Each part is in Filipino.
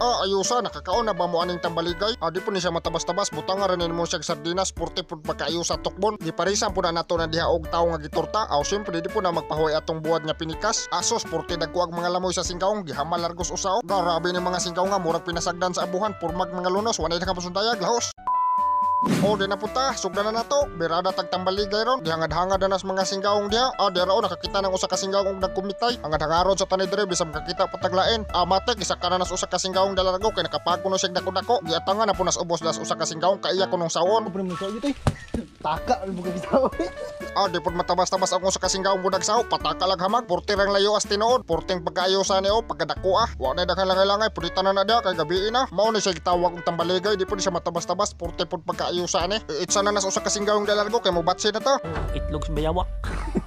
Ayusa, nakakaon na ba mo aning tambaligay? Di po ni siya matabas-tabas, butang nga rin mo siya sardinas, purti po pagkaayusa tokbon. Di parisan po na nato na diha og tao nga gitorta. Siyempre di po na magpahuay atong buwad nga pinikas. Asos, purti nagkuag mga lamoy sa singkaong, gihamal largos usao. Grabe ni mga singkaw nga, murag pinasagdan sa abuhan, purmag mga lunos, wanay na kapasundayag, lahos. Di na punta, sugda na nato. Birada tagtambaligay ron. Dihangad-hangad na nas mga singgaong diha. Di raon nakakita ng usa ka singgaong nagkumitay. Hangad-hangaron sa tanidre bisag makakita pataglain. Matek isa ka na nas usa ka singgaong dalargo kay nakapago no siya dako-dako. Giatangan na po nas ubos das usa ka singgaong kaiya ko nung sawon. Apa mo sa gitu? Taka mo ka bitaw. Di po matabas-tabas ang usa ka singgaong budag saw. Pataka lag hamag. Porti rang layo as tinuod. Porting pagkaayosa ni pagkadako Wa na daghang langay-langay pulitan na dia kay gabi na. Mao ni siya gitawag og tambaligay. Di po ni siya matabas-tabas. Porti pod pagkaayusa ni. Itsa na nas usa ka singgaong dalargo kay mobatsi na to. Itlog sa bayawak.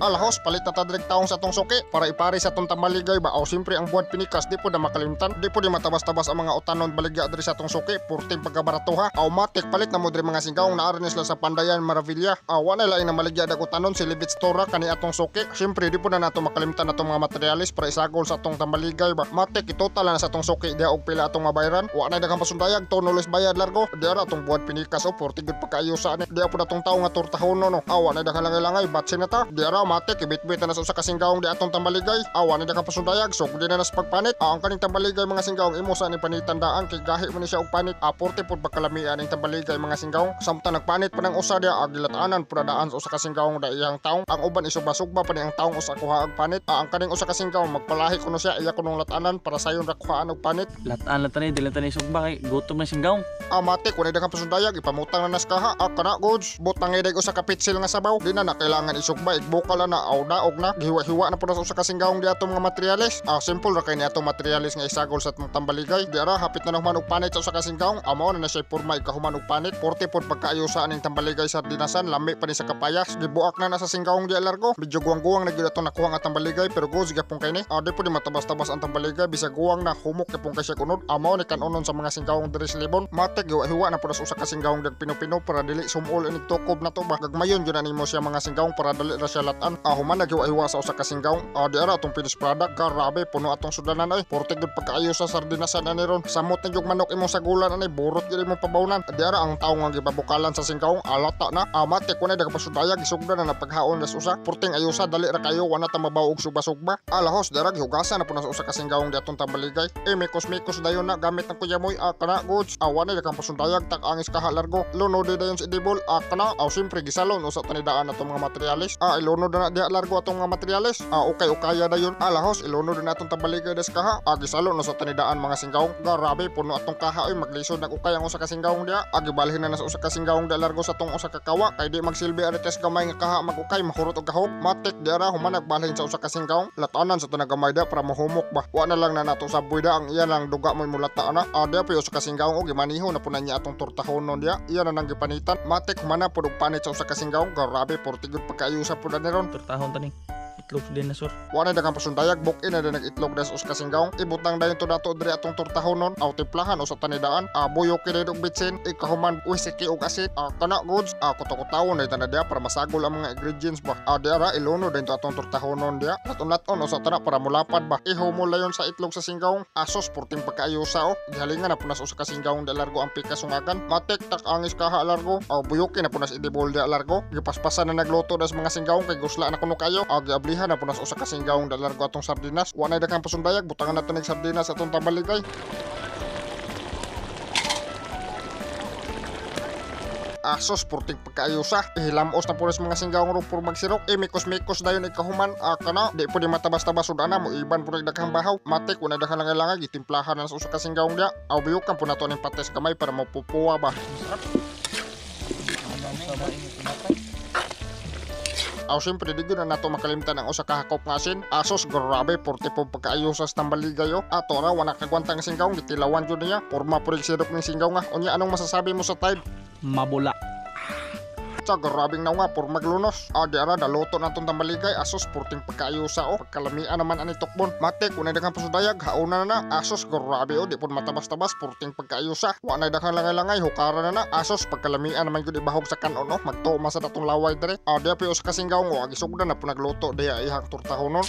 Alahos, palit na tadrig taong sa tong suki para ipari sa tong tambaligay ba? Siyempre ang buwan pinikas, di po na makalimtan. Di po di matabas-tabas ang mga utanon baligya diri sa tong suki. Purting pagkabaratuha. Matik palit na mo diri mga singkaong naarin sila sa Pandayan, Maravilla. Wala lain na maligya dag utanon si Libit Stora kani atong suki. Siyempre di po na nato makalimtan atong mga materialis para isagol sa atong tambaligay ba? Matik itotal na sa atong suki dia og pila atong mabayaran. Wa na daghang pasundayag tonulis bayad largo. Di ara atong buwan pinikas purti gud pagkaayosa ni. Di po natong tawo nga turtahon no. Wa na daghang langay-langay batsi na ta. Di ara matik ibit-bit na sa usa ka singgaong di atong tambaligay. Wa na daghang pasundayag so di na nas pagpanit. Ang kaning tambaligay mga singgaong imo sa ni panitandaan kay gahi man ni siya og panit. Purti pod pagkalamian ning tambaligay mga singgaong. Samtang nagpanit pa ng usa dia agilatanan pud daan sa usa ka singgaong da iyang taong. Ang uban isugba-sugba pa ni ang taong usa kuha og panit. Ang kaning usa ka singgaong magpalahi kuno siya iya kunong latanan para sayon ra kuhaan og panit. Lataan latan ni dili tani sugba kay gutom na singgaw. Matik wala daghang pasundayag ipamutang na nas kaha. Kana goods butang iday usa ka pitsil nga sabaw. Di na kailangan isugba igbukal na daog na gihiwa-hiwa na pud sa usa ka singgaong di atong mga materyales. Simple ra kay ni atong materyales nga isagol sa atong tambaligay. Di ara hapit na naman og panit sa usa ka singgaong. Mao na siya porma ikahuman og panit. Porte pod pagkaayosa aning tambaligay sa dinasan lami pa ni sa kapayas. Gibuak na sa singgaong di largo. Medyo guwang-guwang na gyud atong nakuha nga tambaligay pero goods gapon kay ni. Di pod matabas-tabas ang tambaligay bisag guwang na humok gapon kay siya kunod. Mao ni kanunon sa mga singgaong diri sa Libon. Matek hiwa na pud sa usa ka singgaong dag pino-pino para dili sumol inig tukob na to ba. Gagmayon jud nimo siya mga singgaong para dali ra siya latan. Human naghiwa-hiwa sa usa ka singgaong. Di ara atong finished product grabe puno atong sudanan ay. Porte gud pagkaayo sa sardinasan ani ron. Samot na jug manok imong sagulan ani burot gid imong pabawnan. Di ara ang tawo nga gibabukalan sa singgaong alata na. Matek kunay dagapasudayag isugdan na paghaon das usa. Porting ayusa dali ra kayo wala ta mabaw og sugba-sugba. Alahos darag hugasan na puno sa usa ka singgaong di atong tambaligay. Mikos-mikos dayon na gamit ng kuyamoy kana goods. Wala daghang pasundayag tak angis kaha largo. Lunod dayon sa idibol kana siyempre gisalon usa tanidaan atong mga materialis. Ilunod na diha largo atong mga materialis. Ukaya dayon. Alahos ilunod na atong tambaligay des kaha. Gisalon usa tanidaan mga singgaong. Grabe puno atong kaha maglisod nag ukay ang usa ka singgaong diha. Gibalhin na sa usa ka singgaong da largo sa tong usa ka kawa kay di magsilbi arites gamay nga kaha magukay mahurot og kahog. Matik di ara human nagbalhin sa usa ka singgaong. Latanan sa tanang gamay da para mahumok ba. Wa na lang na nato sa buida ang iya lang duga mo mulata na. Diha pa usa ka singgaong og imaniho na punan niya atong turtahonon diha. Iya na nang gipanitan. Matik human na pud og panit sa usa ka singgaong. Grabe portigod pagkaayo sa pud ni ron. Turtahon tani. Itlog sa dinosaur. Wala daghang pasundayag bukin na nag-itlog das us ka singgaong. Ibutang dayon to dato diri atong turtahonon. Timplahan o sa tanidaan. Buyo kinid og bitsin. Ikahuman whisky og asin. Kana goods. Kuto-kutawon na itan na diha para masagol ang mga ingredients ba. Di ara iluno dayon to atong turtahonon diha. Laton-laton o sa tana para mulapad ba. Ihumol layon sa itlog sa singgaong. Asos porting pagkaayosa gihalingan na punas usa ka singgaong da largo ang pika sungagan. Matek tak angis kaha largo. Buyokin na punas idibol da largo. Gipaspasan na nagluto das mga singgaong kay gusla na kuno kayo. Giablihan na punas usa ka singgaong da largo atong sardinas. Wa na daghang pasundayag butangan nato ning sardinas atong tambaligay. Asos porting pagkaayosa. Ihilamos na punas mga singgaong ro pur magsirok. Mikos-mikos dayon ikahuman. Kana di pud matabas-tabas sudana mo iban pud daghang bahaw. Matik una daghang langay gitimplahan na sa usa ka singgaong dia. Biyukan pud nato ning pates kamay para mapupuwa ba. Siyempre di na nato makalimtan ang usa ka hakop nga asin. Asos grabe porte po pagkaayo sa tambaligay Ato ra wala kagwantang singgaong gitilawan jud niya. Porma pud sirop ning singgaw nga. Unya anong masasabi mo sa tide? Mabula. Grabing na nga por maglunos. Di ara daluto na itong tambaligay. Asos porting pagkaayusa pagkalamian naman ani tokbon. Matik unay daghang pasudayag hauna na na. Asos grabe di pud matabas-tabas porting pagkaayusa. Wa na daghang langay-langay hukara na na. Asos pagkalamian naman gud ibahog sa kanon magtuoma sa datong laway dire. Di pa us kasinggaw wa gisugdan na pud nagluto diha ihang turtahonon.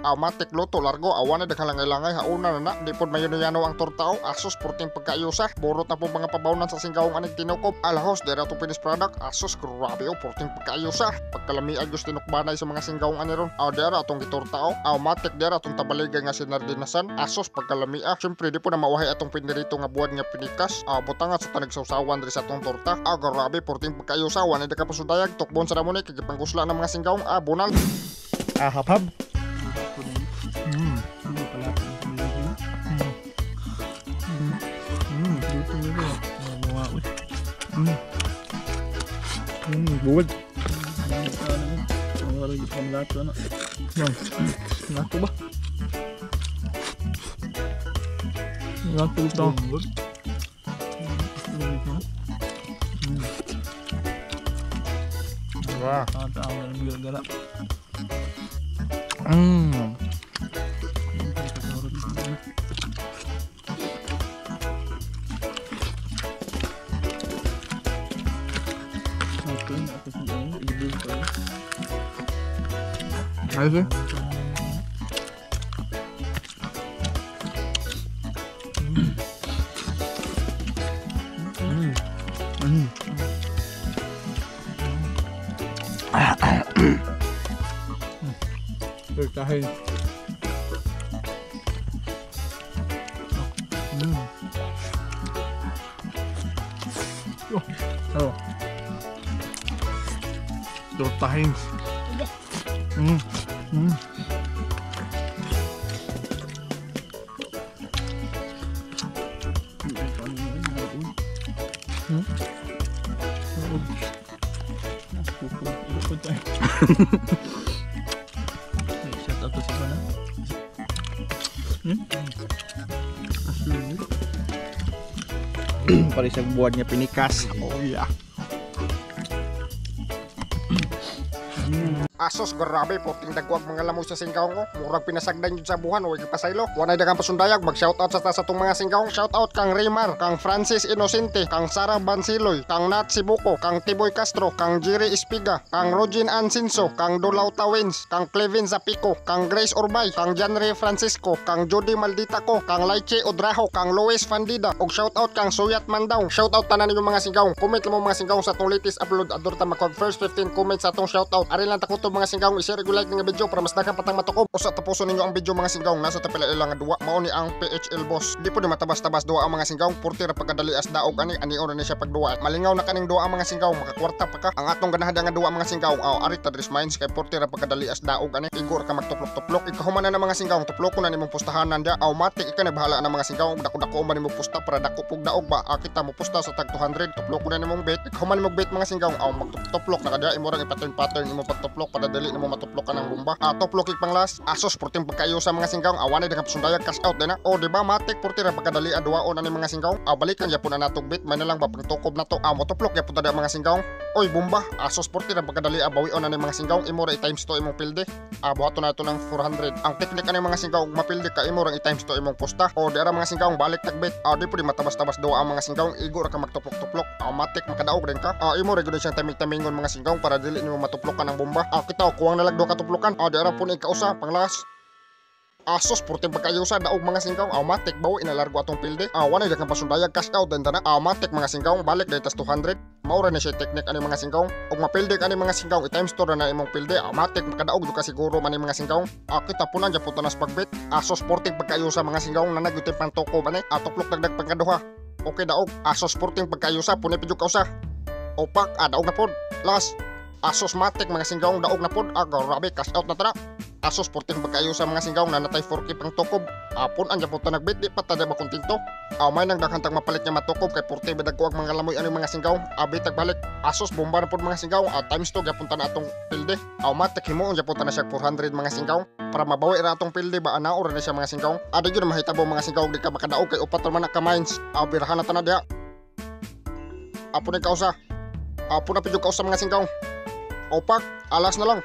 Matik luto largo awan na daghang-langay hauna na di pod mayano-yano ang tortao. Asos porting pagkayusa. Burot na po mga pabawnan sa singgawong aning tinukob. Alahos dira to finished product. Asos grabe porting pagkayusa. Pagkalamian gusto tinukbanay sa mga singgawong ani ron. Dira atong gitortao. Matik dira atong tabaligay nga sinardinasan. Asos pagkalamia. Syempre di po na mawahay atong pinirito nga buwan nga pinikas. Butangat sa tanig sausawan diri sa atong torta. Grabe porting pagkayusa. Wala di ka pasudayag. Tukbon sa ramon kagipangkusla ng mga singgawong. Bunal. Hap-hap. Ano pala ito? Luto nito. Mga uy. Buwad. Ang lagi pa lahat ano. Nato ba? Nato ito. Wah. Tama ng gala-gala. Ayos eh. Berkahin. Oh. Tortahin. Shout out to si Bana. Paris ang buwan niya pinikas. Oh yeah. Asos grabe porting dagwag mga lamoy sa singgawong ko. Murag pinasagdan yun sa buhan o pasaylo. Wanay dagang pasundayag mag shoutout sa tong mga singgawong. Shoutout kang Raymar, kang Francis Inocente, kang Sara Bansiloy, kang Nat Sibuko, kang Tiboy Castro, kang Jerry Espiga, kang Rogin Ansinso, kang Dolaw Tawins, kang Clevin Zapico, kang Grace Urbay, kang Janre Francisco, kang Jody Maldita ko, kang Laiche Odraho, kang Luis Fandida, og shoutout kang Suyat Mandaw. Shoutout tanan ninyo mga singgawong. Comment mo mga singgawong sa tong latest upload ador ta makog first 15 comments sa tong shoutout. Ari lang ta kutob mga singgawong i-share like nga video para mas daghang patang matukob. Usa tapuson ninyo ang video mga singgawong nasa tapila ilang nga duwa mao ni ang PHL boss. Di po di matabas-tabas duwa ang mga singgawong purti ra pagkadali as daog ani ora ni siya pagduwa. Malingaw na kaning duwa ang mga singgawong makakwarta pa ka. Ang atong ganahan nga duwa mga singgawong ari ta dris minds kay purti ra pagkadali as daog ani igor ka magtuplok-tuplok. Ikahuman na ng mga singgawong tuplokon na nimong pustahanan dia matik ika na bahala na mga singgawong dako-dako man nimong pusta para dako pug daog ba kita mo pusta sa tag 200 tuplokon na nimong bet. Ikahuman nimong bet mga singgawong magtuplok na kada imo ra ipattern imo pagtuplok para dali nimo matuplokan ang bomba. Tuplok ik panglas asos porting pagkayo sa mga singgawong awan na sundayag cash out na o di ba matik porti ra pagkadali adwaon ani mga singgawong balikan yapon na natog bit may na lang ba pagtukob na to mo tuplok yapon ta mga singgawong oy bomba asos porti ra pagkadali bawion ani mga singgawong imo ra i-times to imong pilde buhaton na to ng 400 ang teknik ani mga singgawong mapilde ka imo ra i-times to imong posta o di ra mga singgawong balik tagbit di pud matabas-tabas daw ang mga singgawong igo ra ka magtuplok-tuplok matik makadaog din ka imo ra gud siyang tamig-tamingon mga singgawong para dili nimo matuplokan ang bomba kita kuwang nalag do katuplokan di ra pun ikausa panglas asos porting pagkayusa daog mga singgawong matik bawo inalargo atong pilde wanay daghang pasundayag cash out den dana matik mga singgawong balik daytas 200 maura na siya teknik ani mga singgawong og mapilde ani mga singgawong i-times to na imong pilde matik makadaog do ka siguro man mga singgawong kita punan ja puto nas pagbit asos porting pagkayusa mga singgawong na nagutin pang toko bane tuplok dagdag pangkaduha okay daog asos porting pagkayusa punay pidyo kausa opak daog na pod last asos matik mga singgawong daog na pod grabe cash out na tara asos porting pagkayo sa mga singgawong na natay 4K pang tukob apon anja po ta nagbit di pa ta ba kontento may nang daghang mapalit nga matukob kay porte bedag ko ang mga lamoy ani mga singgawong bitag balik asos bomba na pod mga singgawong times 2 gyapon ta na atong pilde matik himuon gyapon ta na siya 400 mga singgawong para mabawi ra atong pilde ba anao ra na siya mga singgawong gyud mahitabo mga singgawong di ka makadaog kay upat man ka mines birahan na ta na diha apon kausa apon na pidyo kausa mga singgawong opak alas na lang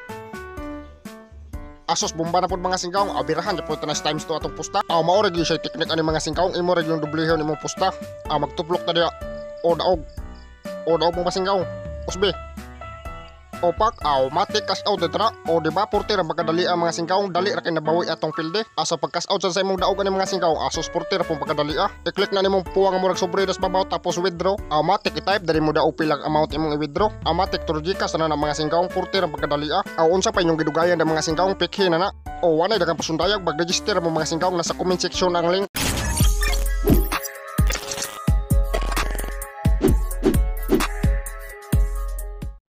asos bomba na pod mga singgawong birahan po ta na times 2 atong pusta mao ra gyud siya teknik ani mga singgawong imo ra yung dublehon imong pusta magtuplok ta diha o daog mga singgawong usbe Opak aw matik cash out ditra o di ba porter ang pagkadali ang mga singkawong dali ra kay nabawi atong pilde asa pag cash out sa imong daog ani mga singkawong asos porter pong pagkadali i-click na nimong puwang mo sobre das babaw tapos withdraw matik i-type dali mo daog pilang amount imong i-withdraw matik turjika sa na mga singkawong porter ang pagkadali aw unsa pa inyong gidugayan ang mga singkawong pikhi na o wanay daghang pasundayag mag-register mo mga singkawong nasa comment section ang link.